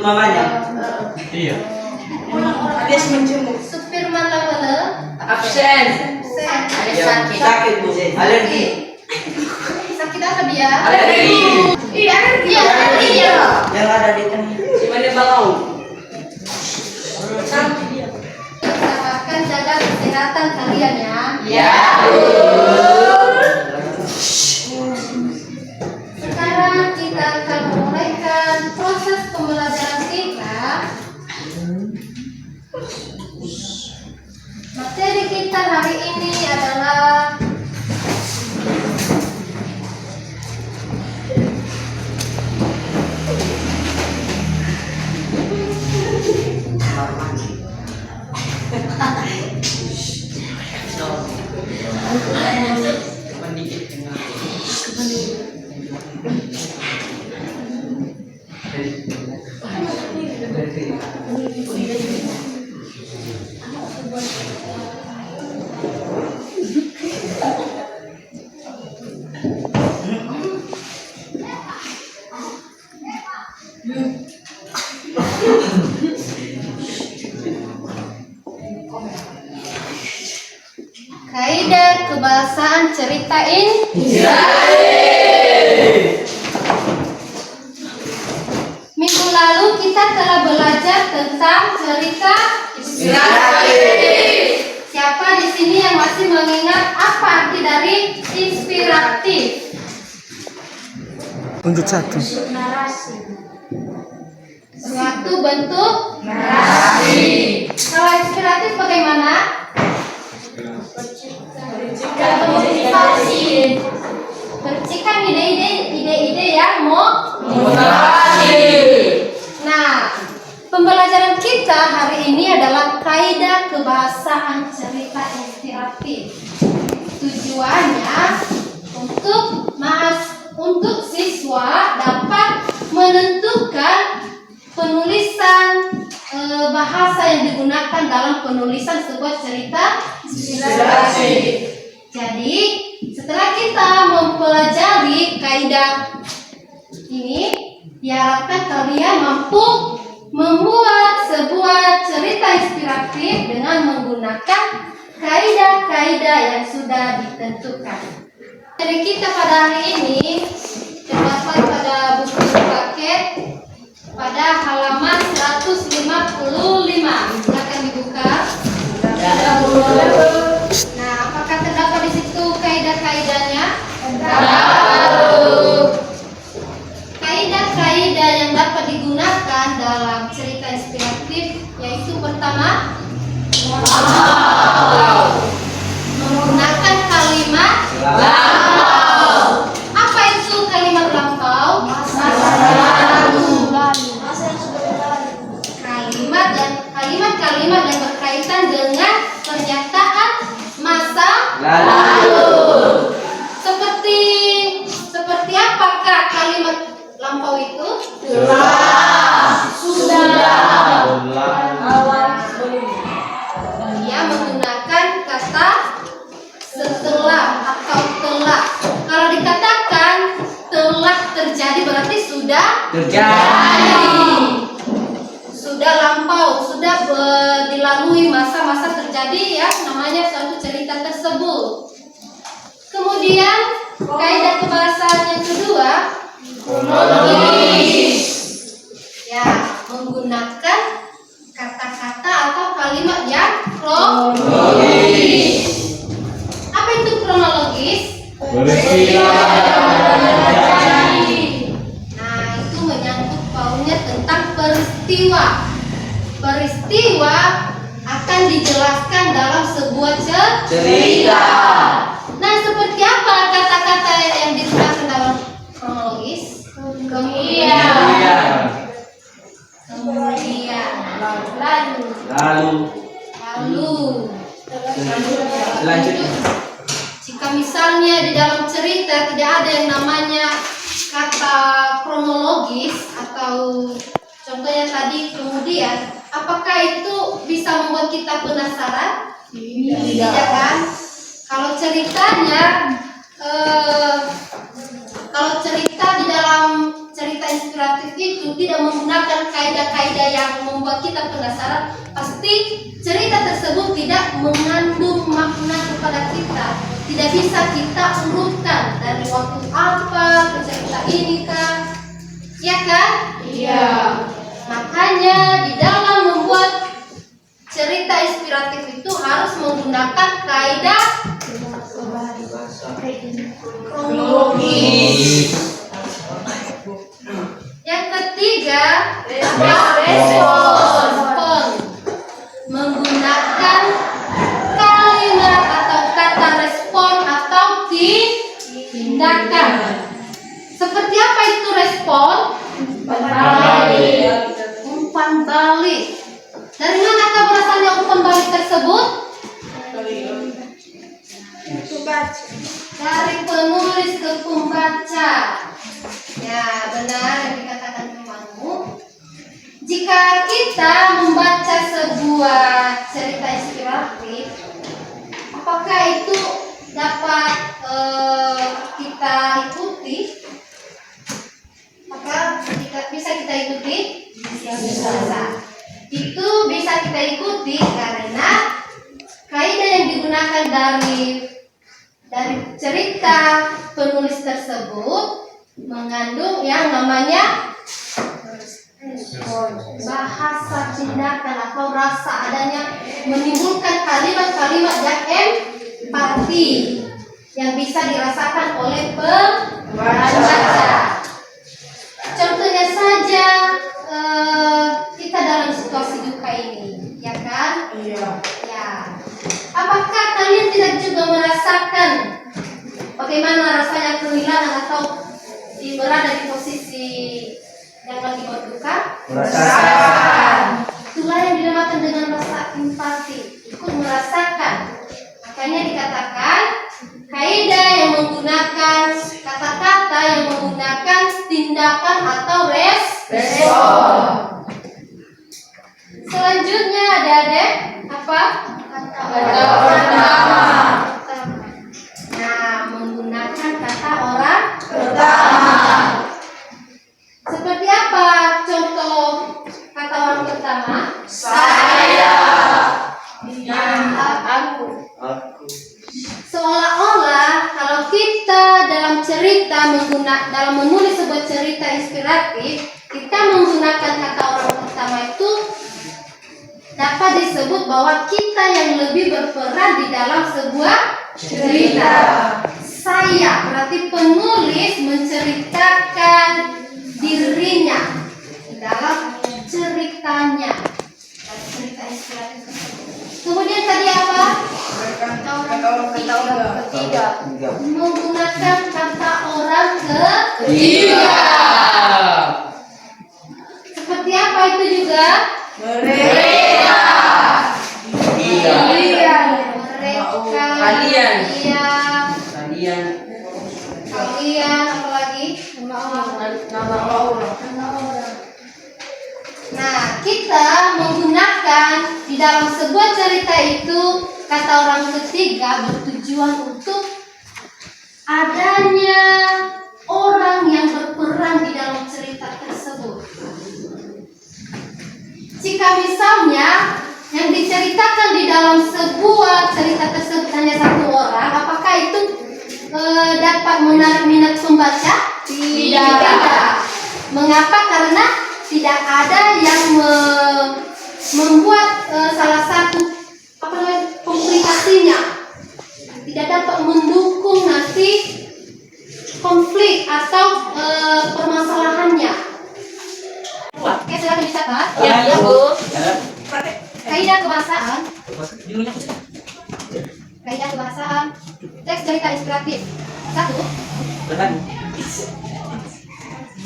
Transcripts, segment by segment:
mamanya. Iya. Alias menjenguk. Supir mana? Absen. Sakit Bu, alergi. Sakit apa dia? Alergi. Iya, alergi. Iya, alergi. Yang ada di tengah. Si mana bangau? Usahakan jaga kesehatan kalian ya. Ya. Sekarang kita akan memulaikan proses pembelajaran kita. Materi kita hari ini adalah kaidah kebahasaan ceritain. Minggu lalu kita telah belajar tentang cerita inspiratif. Siapa di sini yang masih mengingat apa arti dari inspiratif? Untuk satu. Narasi. Suatu bentuk narasi. Kalau inspiratif bagaimana? Percikan ide-ide yang motivasi. Nah, pembelajaran kita hari ini adalah kaidah kebahasaan cerita inspiratif. Tujuannya untuk siswa dapat menentukan penulisan bahasa yang digunakan dalam penulisan sebuah cerita inspirasi. Jadi, setelah kita mempelajari kaidah ini, diharapkan kalian mampu membuat sebuah cerita inspiratif dengan menggunakan kaidah-kaidah yang sudah ditentukan. Jadi kita pada hari ini terdapat pada buku paket pada halaman 155. Silakan dibuka. Nah, apakah terdapat di situ kaidah-kaidahnya? Kaidah-kaidah yang dapat digunakan dalam cerita inspiratif yaitu pertama, menggunakan kalimat lampau. Apa itu kalimat lampau? Kalimat-kalimat yang berkaitan dengan pernyataan masa lalu. Seperti apakah kalimat lampau itu? Sudah. Dia menggunakan kata setelah atau telah. Kalau dikatakan telah terjadi berarti sudah terjadi. Sudah lampau, sudah dilalui masa-masa terjadi ya, namanya suatu cerita tersebut. Kemudian kaidah kebahasaan yang kedua, kronologis. Ya, menggunakan kata-kata atau kalimat yang kronologis. Apa itu kronologis? Nah, itu menyangkut pautnya tentang peristiwa. Peristiwa akan dijelaskan dalam sebuah cerita. Nah, seperti apa kata-kata yang digunakan dalam kronologis? Kemudian, lalu. Selanjutnya. Jika misalnya di dalam cerita tidak ada yang namanya kata kronologis atau contohnya tadi kemudian, apakah itu bisa membuat kita penasaran? Tidak kan? Kalau cerita di dalam cerita inspiratif inspiratif itu tidak menggunakan kaidah-kaidah yang membuat kita penasaran, pasti cerita tersebut tidak mengandung makna kepada kita. Tidak bisa kita urutkan dari waktu apa ke cerita ini kan, ya kan? Iya. Makanya di dalam membuat cerita inspiratif itu harus menggunakan kaidah kronologis. Yang ketiga, respon. Menggunakan kalimat atau kata respon atau tindakan. Seperti apa itu respon? Umpan balik. Dari mana berasalnya umpan balik tersebut? Dari penulis ke pembaca. Ya, benar yang dikatakan temanmu. Jika kita membaca sebuah cerita inspiratif, apakah itu dapat kita ikuti? Maka bisa kita ikuti? Bisa. Itu bisa kita ikuti karena kaidah yang digunakan dari cerita penulis tersebut mengandung yang namanya bahasa tindakan atau rasa, adanya menimbulkan kalimat-kalimat yang empati yang bisa dirasakan oleh pembaca. Contohnya saja kita dalam situasi duka ini, ya kan? Iya. Ya. Apakah kalian tidak juga merasakan bagaimana rasanya kehilangan atau berada di posisi yang lagi berduka? Merasakan. Itulah yang dinamakan dengan rasa empati, ikut merasakan. Makanya dikatakan kaidah yang menggunakan kata-kata yang menggunakan tindakan atau respon. Selanjutnya adik-adik apa? Kata pertama. Nah, menggunakan kata orang pertama. Seperti apa contoh kata orang pertama? Saya. Aku. Seolah-olah kalau kita dalam cerita dalam menulis sebuah cerita inspiratif, kita menggunakan kata orang pertama itu dapat disebut bahwa kita yang lebih berperan di dalam sebuah cerita. Saya berarti penulis menceritakan dirinya dalam ceritanya, dalam cerita inspiratif tersebut. Kemudian tadi apa? Ketiga. Menggunakan kata orang ketiga. Seperti apa itu juga? Mereka. Kalian apa lagi? Nama orang. Nah, kita menggunakan di dalam sebuah cerita itu kata orang ketiga bertujuan untuk adanya orang yang berperan di dalam cerita tersebut. Jika misalnya yang diceritakan di dalam sebuah cerita tersebut hanya satu orang, apakah itu dapat menarik minat pembaca? Tidak. Mengapa? Karena tidak ada yang membuat salah satu komplikasinya, tidak dapat mendukung nanti konflik atau permasalahannya. Oke, silakan dicatat. Ya, Bu. Kaidah kebahasaan. Kaidah kebahasaan. Teks cerita inspiratif.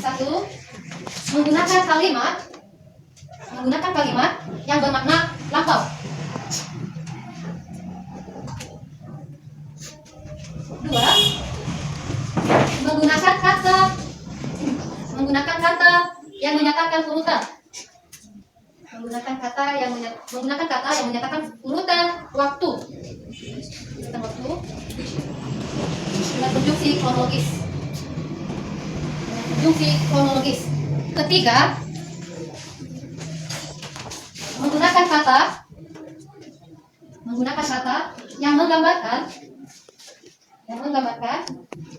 Satu. Menggunakan kalimat yang bermakna lampau. Dua. Menggunakan kata yang menyatakan urutan. Menggunakan kata yang menyatakan urutan waktu. Dengan konjungsi kronologis. ketiga, menggunakan kata yang menggambarkan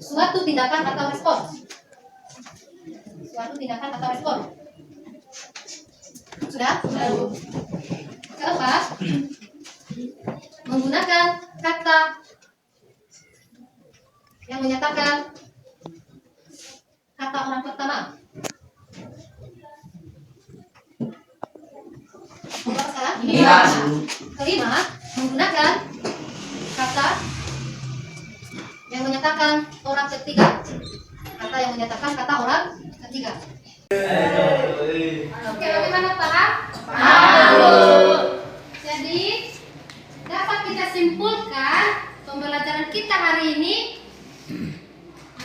suatu tindakan atau respon. Sudah? Keempat, menggunakan kata yang menyatakan kata orang pertama. Iya. Kelima, menggunakan kata yang menyatakan orang ketiga. Oke, bagaimana, paham? Paham. Jadi dapat kita simpulkan pembelajaran kita hari ini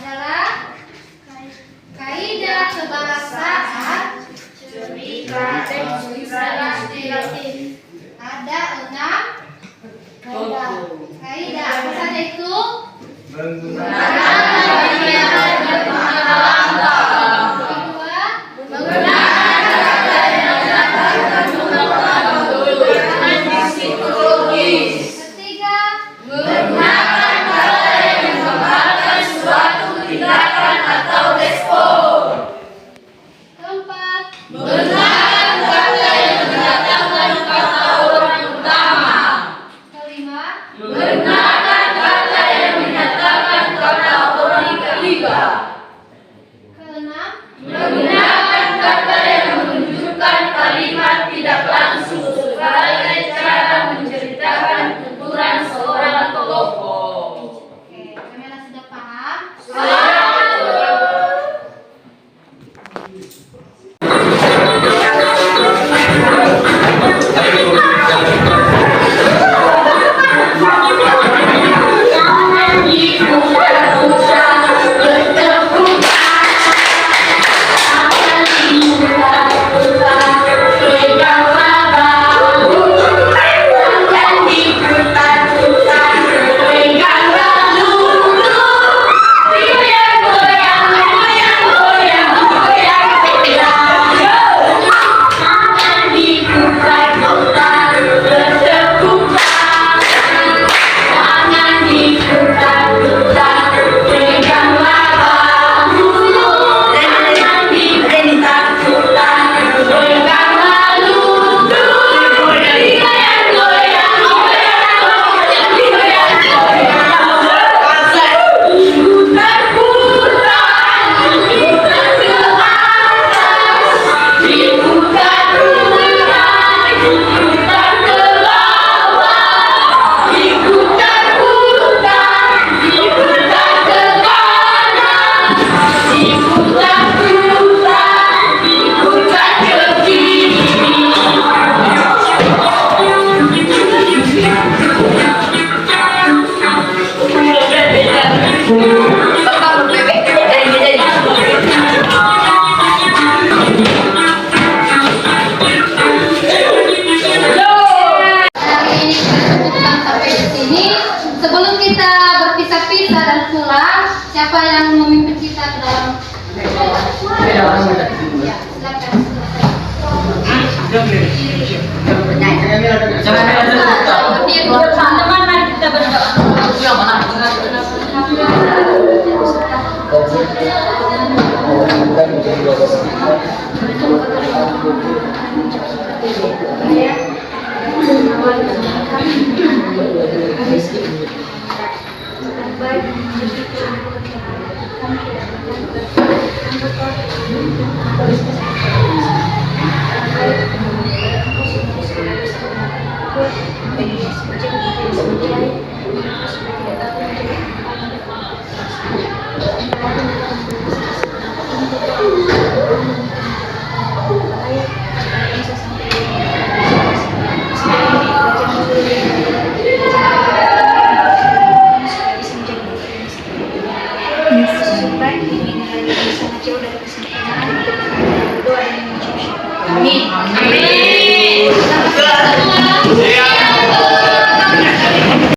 adalah kaidah kebahasaan cerita ilustratif. Ada 6 kaidah. Apa saja itu? Siapa yang memimpin kita ke dalam? Ya, silakan. Teman-teman kita berdoa. Amin. Amin.